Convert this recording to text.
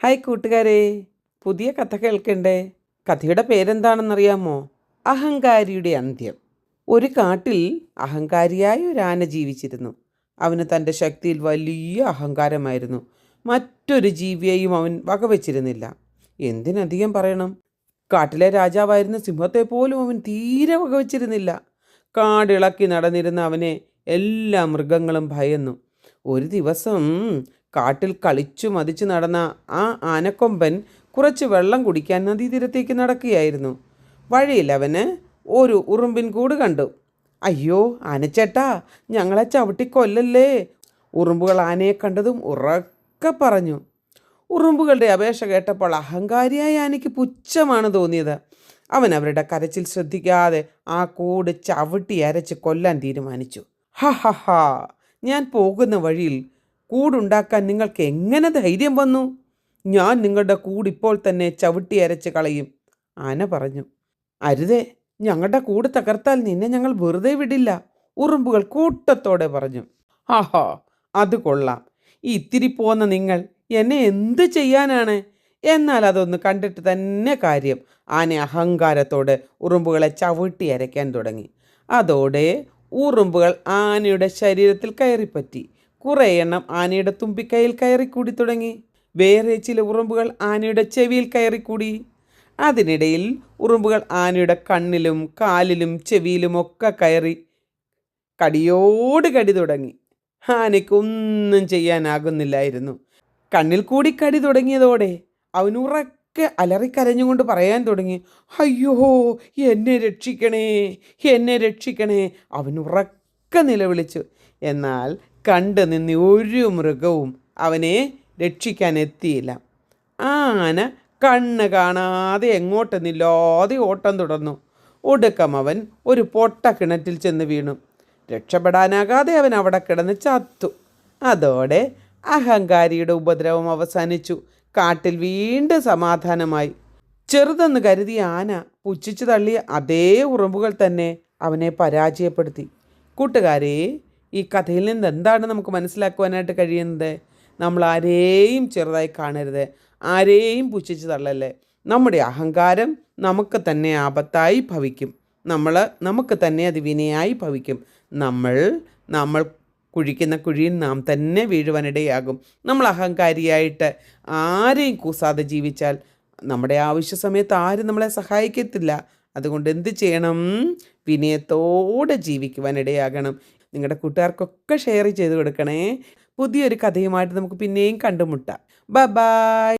Hi കൂട്ടുകാരെ, പുതിയ കഥ കേൾക്കണ്ടേ? കഥയുടെ പേരെന്താണെന്നറിയാമോ? അഹങ്കാരിയുടെ അന്ത്യം. ഒരു കാട്ടിൽ അഹങ്കാരിയായ ഒരു ആന ജീവിച്ചിരുന്നു. അവന് തൻ്റെ ശക്തിയിൽ വലിയ അഹങ്കാരമായിരുന്നു. മറ്റൊരു ജീവിയെയും അവൻ വകവെച്ചിരുന്നില്ല. എന്തിനധികം പറയണം, കാട്ടിലെ രാജാവായിരുന്ന സിംഹത്തെ പോലും അവൻ തീരെ വകവെച്ചിരുന്നില്ല. കാടിളക്കി നടന്നിരുന്ന അവനെ എല്ലാ മൃഗങ്ങളും ഭയന്നു. ഒരു ദിവസം കാട്ടിൽ കളിച്ചു മതിച്ചു നടന്ന ആ ആനക്കൊമ്പൻ കുറച്ച് വെള്ളം കുടിക്കാൻ നദീതീരത്തേക്ക് നടക്കുകയായിരുന്നു. വഴിയിൽ അവന് ഒരു ഉറുമ്പിൻ കൂട് കണ്ടു. അയ്യോ ആനച്ചേട്ടാ, ഞങ്ങളെ ചവിട്ടിക്കൊല്ലല്ലേ! ഉറുമ്പുകൾ ആനയെ കണ്ടതും ഉറക്കെ പറഞ്ഞു. ഉറുമ്പുകളുടെ അപേക്ഷ കേട്ടപ്പോൾ അഹങ്കാരിയായ ആനയ്ക്ക് പുച്ഛമാണ് തോന്നിയത്. അവൻ അവരുടെ കരച്ചിൽ ശ്രദ്ധിക്കാതെ ആ കൂട് ചവിട്ടി അരച്ച് കൊല്ലാൻ തീരുമാനിച്ചു. ഹ ഹ ഹാ, ഞാൻ പോകുന്ന വഴിയിൽ കൂടുണ്ടാക്കാൻ നിങ്ങൾക്ക് എങ്ങനെ ധൈര്യം വന്നു? ഞാൻ നിങ്ങളുടെ കൂടിപ്പോൾ തന്നെ ചവിട്ടി അരച്ച് കളയും, ആന പറഞ്ഞു. അരുതേ, ഞങ്ങളുടെ കൂട് തകർത്താൽ നിന്നെ ഞങ്ങൾ വെറുതെ വിടില്ല, ഉറുമ്പുകൾ കൂട്ടത്തോടെ പറഞ്ഞു. ആഹാ, അത് കൊള്ളാം. ഇത്തിരി പോന്ന നിങ്ങൾ എന്നെ എന്ത് ചെയ്യാനാണ്? എന്നാൽ അതൊന്ന് കണ്ടിട്ട് തന്നെ കാര്യം. ആന അഹങ്കാരത്തോടെ ഉറുമ്പുകളെ ചവിട്ടി അരയ്ക്കാൻ തുടങ്ങി. അതോടെ ഉറുമ്പുകൾ ആനയുടെ ശരീരത്തിൽ കയറിപ്പറ്റി. കുറേ എണ്ണം ആനയുടെ തുമ്പിക്കൈയിൽ കയറിക്കൂടി തുടങ്ങി. വേറെ ചില ഉറുമ്പുകൾ ആനയുടെ ചെവിയിൽ കയറിക്കൂടി. അതിനിടയിൽ ഉറുമ്പുകൾ ആനയുടെ കണ്ണിലും കാലിലും ചെവിയിലും ഒക്കെ കയറി കടിയോട് കടി തുടങ്ങി. ആനയ്ക്കൊന്നും ചെയ്യാനാകുന്നില്ലായിരുന്നു. കണ്ണിൽ കൂടി കടി തുടങ്ങിയതോടെ അവൻ ഉറക്കെ അലറിക്കരഞ്ഞുകൊണ്ട് പറയാൻ തുടങ്ങി. അയ്യോ, എന്നെ രക്ഷിക്കണേ, എന്നെ രക്ഷിക്കണേ! അവൻ ഉറക്കെ നിലവിളിച്ചു. എന്നാൽ കണ്ടു നിന്ന് ഒരു മൃഗവും അവനെ രക്ഷിക്കാൻ എത്തിയില്ല. ആന കണ്ണ് കാണാതെ എങ്ങോട്ടെന്നില്ലാതെ ഓട്ടം തുടർന്നു. ഒടുക്കം അവൻ ഒരു പൊട്ട കിണറ്റിൽ ചെന്ന് വീണു. രക്ഷപ്പെടാനാകാതെ അവൻ അവിടെ കിടന്ന് ചത്തു. അതോടെ അഹങ്കാരിയുടെ ഉപദ്രവം അവസാനിച്ചു. കാട്ടിൽ വീണ്ടും സമാധാനമായി. ചെറുതെന്ന് കരുതിയ ആന പുച്ഛിച്ചു തള്ളിയ അതേ ഉറുമ്പുകൾ തന്നെ അവനെ പരാജയപ്പെടുത്തി. കൂട്ടുകാരെ, ഈ കഥയിൽ നിന്ന് എന്താണ് നമുക്ക് മനസ്സിലാക്കുവാനായിട്ട് കഴിയുന്നത്? നമ്മൾ ആരെയും ചെറുതായി കാണരുത്, ആരെയും പുച്ഛിച്ച് തള്ളല്ലേ. നമ്മുടെ അഹങ്കാരം നമുക്ക് തന്നെ ആപത്തായി ഭവിക്കും. നമുക്ക് തന്നെ അത് വിനയായി ഭവിക്കും. നമ്മൾ കുഴിക്കുന്ന കുഴിയിൽ നാം തന്നെ വീഴുവാനിടയാകും. നമ്മൾ അഹങ്കാരിയായിട്ട് ആരെയും കൂസാതെ ജീവിച്ചാൽ നമ്മുടെ ആവശ്യ സമയത്ത് ആരും നമ്മളെ സഹായിക്കത്തില്ല. അതുകൊണ്ട് എന്ത് ചെയ്യണം? വിനയത്തോടെ ജീവിക്കുവാനിടയാകണം. നിങ്ങളുടെ കൂട്ടുകാർക്കൊക്കെ ഷെയർ ചെയ്ത് കൊടുക്കണേ. പുതിയൊരു കഥയുമായിട്ട് നമുക്ക് പിന്നെയും കണ്ടുമുട്ടാം. Bye bye.